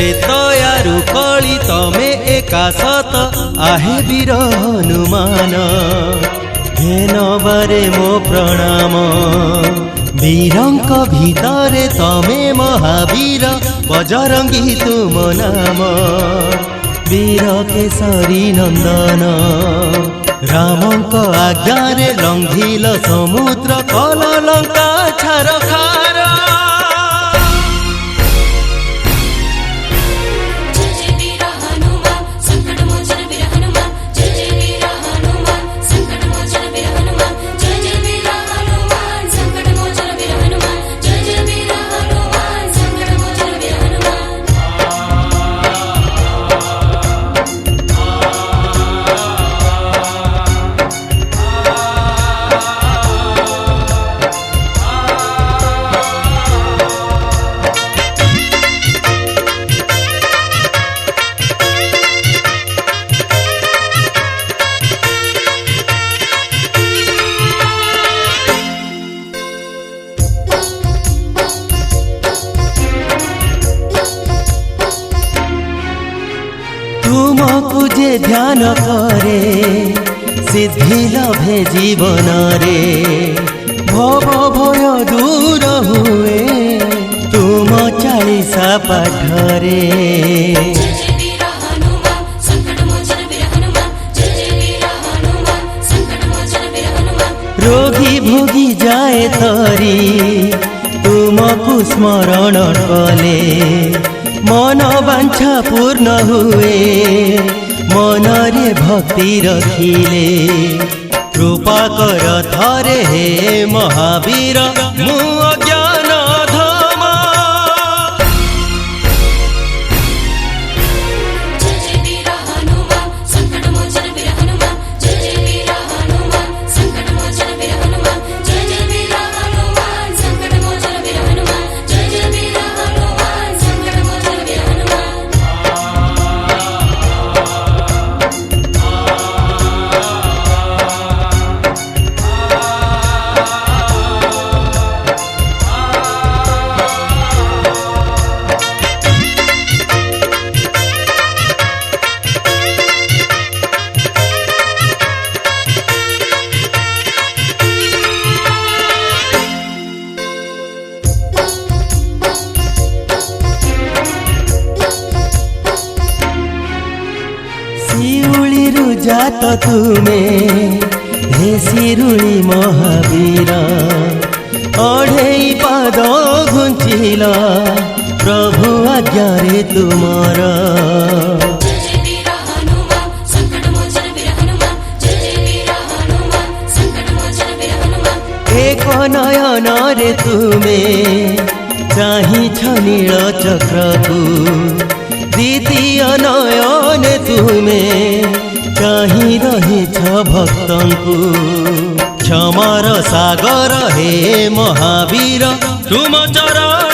श्वेतयारु कली तमे एका सत आहे वीर हनुमान घेनबारे मो प्रणाम वीरंक भितरे तमे महावीर बजरंगी तुम नाम वीर केसरी नंदन रामंक आज्ञारे लंघिल समुद्र कल लंका छार खार तुमको जे ध्यान करे सिद्धि लभे जीवन रे भव भय दूर हुए तुम 40 पाठरे रोगी भोगी जाए तरी तुमको स्मरण कले मन वांछा पूर्ण हुए मन रे भक्ति रखिले कृपा कर थरे हे महावीर मु अज्ञान धम शिरुली जात तुमे हे शिरुली महावीर अढ़ई पाद घुंचिल प्रभु आज्ञा रे तुमर एक नयन रे तुमे चाहिछ नील चक्र को द्वितीय नयन तुमे कहीं रहिछ भक्तंकु क्षमार सागर हे महावीर तुम चरण